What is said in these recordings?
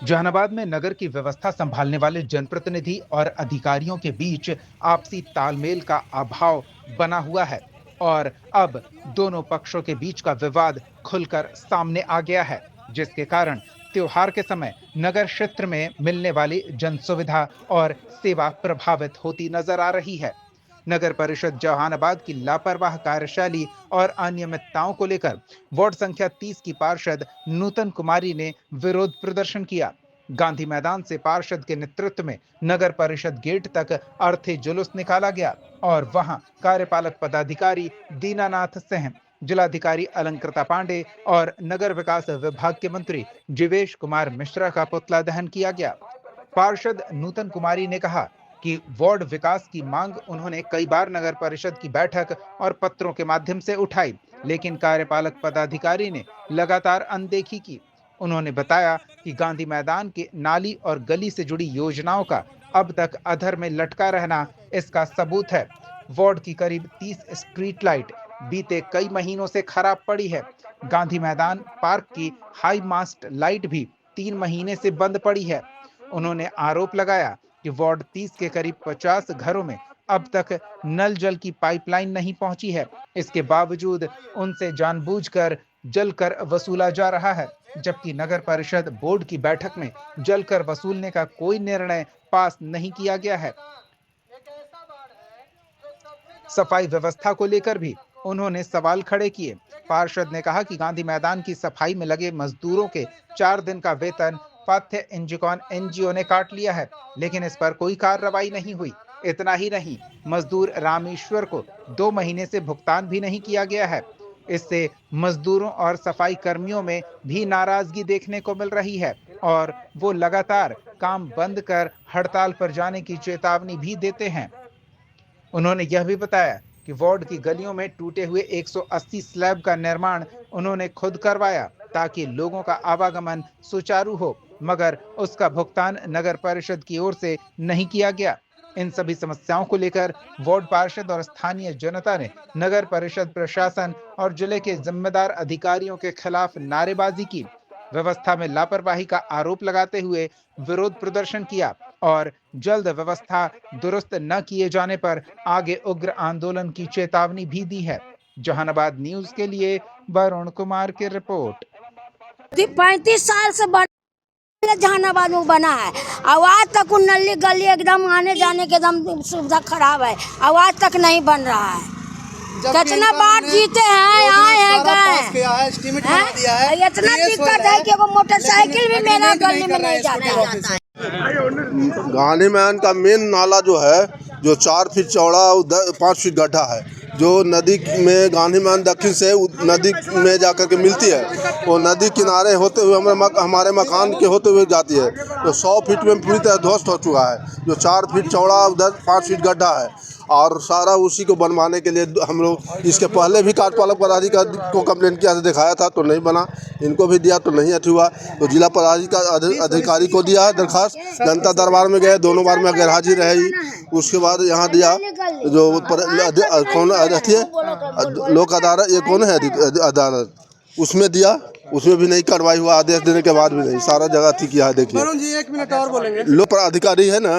जहानाबाद में नगर की व्यवस्था संभालने वाले जनप्रतिनिधि और अधिकारियों के बीच आपसी तालमेल का अभाव बना हुआ है और अब दोनों पक्षों के बीच का विवाद खुलकर सामने आ गया है, जिसके कारण त्योहार के समय नगर क्षेत्र में मिलने वाली जन सुविधा और सेवा प्रभावित होती नजर आ रही है। नगर परिषद जहानाबाद की लापरवाह कार्यशैली और अनियमितताओं को लेकर वार्ड संख्या 30 की पार्षद नूतन कुमारी ने विरोध प्रदर्शन किया। गांधी मैदान से पार्षद के नेतृत्व में नगर परिषद गेट तक अर्थी जुलूस निकाला गया और वहां कार्यपालक पदाधिकारी दीनानाथ सिंह, जिलाधिकारी अलंकृता पांडे और नगर विकास विभाग के मंत्री जीवेश कुमार मिश्रा का पुतला दहन किया गया। पार्षद नूतन कुमारी ने कहा कि वार्ड विकास की मांग उन्होंने कई बार नगर परिषद की बैठक और पत्रों के माध्यम से उठाई, लेकिन कार्यपालक पदाधिकारी ने लगातार अनदेखी की। उन्होंने बताया कि गांधी मैदान के नाली और गली से जुड़ी योजनाओं का अब तक अधर में लटका रहना इसका सबूत है। वार्ड की करीब 30 स्ट्रीट लाइट बीते कई महीनों से खराब पड़ी है। गांधी मैदान पार्क की हाई मास्ट लाइट भी 3 महीने से बंद पड़ी है। उन्होंने आरोप लगाया कि वार्ड 30 के करीब 50 घरों में अब तक नल जल की पाइपलाइन नहीं पहुंची है। इसके बावजूद उनसे जानबूझकर जल कर वसूला जा रहा है, जबकि नगर परिषद बोर्ड की बैठक में जल कर वसूलने का कोई निर्णय पास नहीं किया गया है। सफाई व्यवस्था को लेकर भी उन्होंने सवाल खड़े किए। पार्षद ने कहा कि गांधी मैदान की सफाई में लगे मजदूरों के 4 दिन का वेतन पाथ्य इंजिकॉन एनजीओ ने काट लिया है, लेकिन इस पर कोई कार्रवाई नहीं हुई। इतना ही नहीं, मजदूर रामेश्वर को 2 महीने से भुगतान भी नहीं किया गया है। इससे मजदूरों और सफाई कर्मियों में भी नाराजगी देखने को मिल रही है और वो लगातार काम बंद कर हड़ताल पर जाने की चेतावनी भी देते हैं। उन्होंने यह भी बताया कि वार्ड की गलियों में टूटे हुए 180 स्लैब का निर्माण उन्होंने खुद करवाया ताकि लोगों का आवागमन सुचारू हो, मगर उसका भुगतान नगर परिषद की ओर से नहीं किया गया। इन सभी समस्याओं को लेकर वार्ड पार्षद और स्थानीय जनता ने नगर परिषद प्रशासन और जिले के जिम्मेदार अधिकारियों के खिलाफ नारेबाजी की, व्यवस्था में लापरवाही का आरोप लगाते हुए विरोध प्रदर्शन किया और जल्द व्यवस्था दुरुस्त न किए जाने पर आगे उग्र आंदोलन की चेतावनी भी दी है। जहानाबाद न्यूज के लिए वरुण कुमार की रिपोर्ट। 35 साल से जहानाबाद में बना है, आवाज तक नली गली एकदम आने जाने के एकदम सुविधा खराब है, आवाज तक नहीं बन रहा है। कितना बार जीते हैं, आए हैं, गए, इतना दिक्कत है कि वो मोटरसाइकिल भी मेरा गली में नहीं जाता है। गांधी मैदान का मेन नाला जो है, जो 4 फीट चौड़ा 5 फीट गड्ढा है, जो नदी में गांधी मैदान दक्षिण से नदी में जाकर के मिलती है, वो नदी किनारे होते हुए हमारे मकान के होते हुए जाती है, तो 100 फीट में पूरी तरह ध्वस्त हो चुका है। जो 4 फीट चौड़ा उधर 5 फीट गड्ढा है और सारा उसी को बनवाने के लिए हम लोग इसके पहले भी कार्यपालक पदाधिकारी को कंप्लेंट किया, दिखाया था तो नहीं बना, इनको भी दिया तो नहीं अथी हुआ, तो जिला अधिकारी को दिया दरखास्त, जनता दरबार में गए, दोनों बार में गैरहाजिर रही। उसके बाद यहाँ दिया जो कौन अथी है लोक अदालत, ये कौन है अदालत, उसमें दिया, उसमें भी नहीं कार्रवाई हुआ, आदेश देने के बाद भी नहीं, सारा जगह ठीक किया है। देखिए वरुण जी 1 मिनट और बोलेंगे। लोक अधिकारी है ना,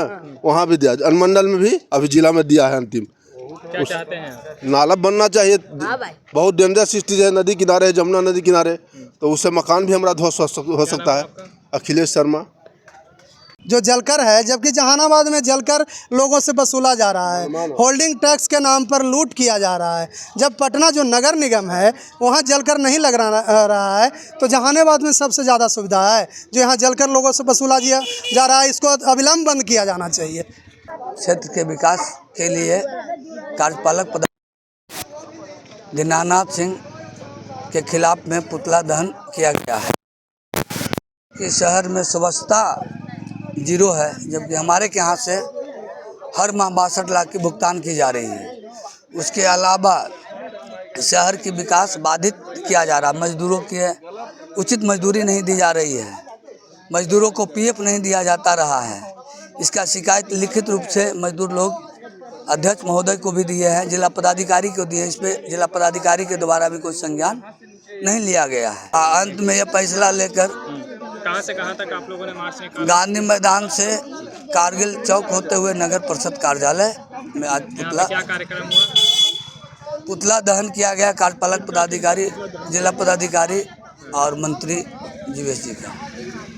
वहाँ भी दिया, अनुमंडल में भी, अभी जिला में दिया है अंतिम। क्या चाहते हैं? नाला बनना चाहिए, बहुत डेंजरस स्थिति है, नदी किनारे है, जमुना नदी किनारे, तो उससे मकान भी हमारा ध्वस्त हो सकता है। अखिलेश शर्मा। जो जलकर है, जबकि जहानाबाद में जलकर लोगों से वसूला जा रहा है, होल्डिंग टैक्स के नाम पर लूट किया जा रहा है। जब पटना जो नगर निगम है वहाँ जलकर नहीं लग रहा है, तो जहानाबाद में सबसे ज़्यादा सुविधा है जो यहाँ जलकर लोगों से वसूला जा रहा है, इसको अविलंब बंद किया जाना चाहिए। क्षेत्र के विकास के लिए कार्यपालक पदाधिकारी दीनानाथ सिंह के खिलाफ में पुतला दहन किया गया है कि शहर में स्वच्छता 0 है, जबकि हमारे के यहाँ से हर माह 62 लाख की भुगतान की जा रही है। उसके अलावा शहर की विकास बाधित किया जा रहा है, मजदूरों की उचित मजदूरी नहीं दी जा रही है, मजदूरों को पीएफ नहीं दिया जाता रहा है। इसका शिकायत लिखित रूप से मजदूर लोग अध्यक्ष महोदय को भी दिए हैं, जिला पदाधिकारी को दिए, इस पर जिला पदाधिकारी के द्वारा भी कोई संज्ञान नहीं लिया गया है। अंत में यह फैसला लेकर कहाँ से कहाँ तक आप लोगों ने मार्च निकाला? गांधी मैदान से कारगिल चौक होते हुए नगर परिषद कार्यालय में आज यहाँ पे क्या कार्यक्रम हुआ? पुतला दहन किया गया। कार्यपालक पदाधिकारी, जिला पदाधिकारी और मंत्री जीवेश जी का।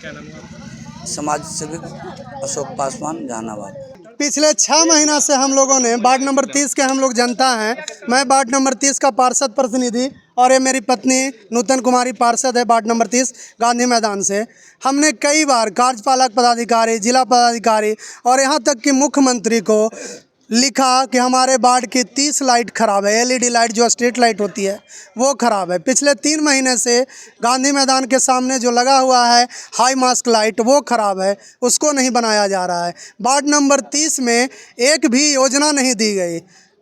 क्या नाम हुआ? समाज सेविक अशोक पासवान, जहानाबाद। पिछले 6 महीना से हम लोगों ने वार्ड नंबर 30 के हम लोग जनता हैं। मैं वार्ड नंबर 30 का पार्षद प्रतिनिधि और ये मेरी पत्नी नूतन कुमारी पार्षद है वार्ड नंबर 30 गांधी मैदान से। हमने कई बार कार्यपालक पदाधिकारी, जिला पदाधिकारी और यहाँ तक कि मुख्यमंत्री को लिखा कि हमारे वार्ड की 30 लाइट ख़राब है। एलईडी लाइट जो स्ट्रीट लाइट होती है वो ख़राब है। पिछले 3 महीने से गांधी मैदान के सामने जो लगा हुआ है हाई मास्क लाइट वो ख़राब है, उसको नहीं बनाया जा रहा है। वार्ड नंबर 30 में एक भी योजना नहीं दी गई।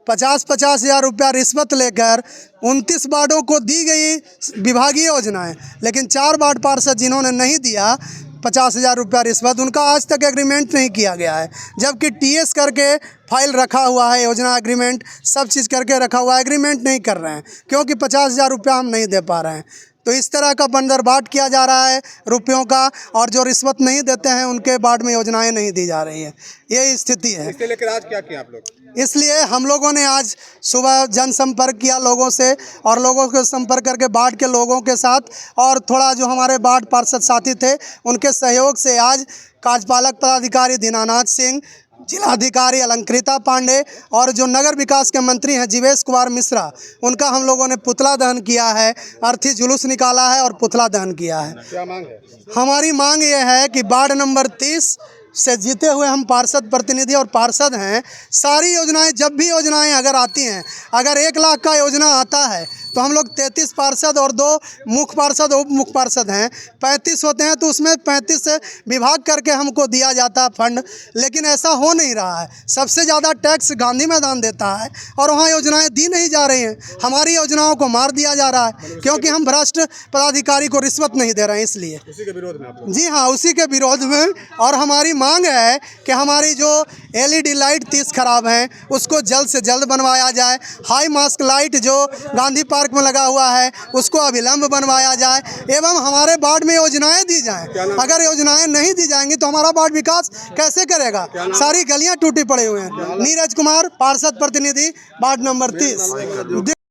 50-50 हज़ार रुपया रिश्वत लेकर 29 वार्डों को दी गई विभागीय योजनाएं, लेकिन 4 वार्ड पार्षद जिन्होंने नहीं दिया 50,000 रुपया रिश्वत, उनका आज तक एग्रीमेंट नहीं किया गया है। जबकि टीएस करके फाइल रखा हुआ है, योजना एग्रीमेंट सब चीज़ करके रखा हुआ है, एग्रीमेंट नहीं कर रहे हैं क्योंकि 50,000 रुपया हम नहीं दे पा रहे हैं। तो इस तरह का बंदरबाट किया जा रहा है रुपयों का, और जो रिश्वत नहीं देते हैं उनके वार्ड में योजनाएं नहीं दी जा रही है। यही स्थिति है। इससे लेकर आज क्या किया आप लोग? इसलिए हम लोगों ने आज सुबह जनसंपर्क किया लोगों से, और लोगों के संपर्क करके वार्ड के लोगों के साथ और थोड़ा जो हमारे वार्ड पार्षद साथी थे उनके सहयोग से आज कार्यपालक पदाधिकारी दीनानाथ सिंह, जिलाधिकारी अलंकृता पांडे और जो नगर विकास के मंत्री हैं जीवेश कुमार मिश्रा, उनका हम लोगों ने पुतला दहन किया है, अर्थी जुलूस निकाला है और पुतला दहन किया है। क्या मांग है? हमारी मांग ये है कि वार्ड नंबर 30 से जीते हुए हम पार्षद प्रतिनिधि और पार्षद हैं। सारी योजनाएं, जब भी योजनाएं अगर आती हैं, अगर 1 लाख का योजना आता है तो हम लोग 33 पार्षद और 2 मुख्य पार्षद उप मुख्य पार्षद हैं, 35 होते हैं, तो उसमें 35 से विभाग करके हमको दिया जाता है फंड, लेकिन ऐसा हो नहीं रहा है। सबसे ज़्यादा टैक्स गांधी मैदान देता है और वहाँ योजनाएं दी नहीं जा रही हैं। हमारी योजनाओं को मार दिया जा रहा है क्योंकि हम भ्रष्ट पदाधिकारी को रिश्वत नहीं दे रहे हैं। इसलिए उसी के विरोध में आप लोग? जी हाँ, उसी के विरोध में। और हमारी मांग है कि हमारी जो एलईडी लाइट 30 ख़राब हैं उसको जल्द से जल्द बनवाया जाए। हाई मास्क लाइट जो गांधी पार्क में लगा हुआ है उसको अविलंब बनवाया जाए, एवं हमारे वार्ड में योजनाएं दी जाएं। अगर योजनाएं नहीं दी जाएंगी तो हमारा वार्ड विकास कैसे करेगा? सारी गलियां टूटी पड़ी हुई हैं। नीरज कुमार, पार्षद प्रतिनिधि, वार्ड नंबर 30।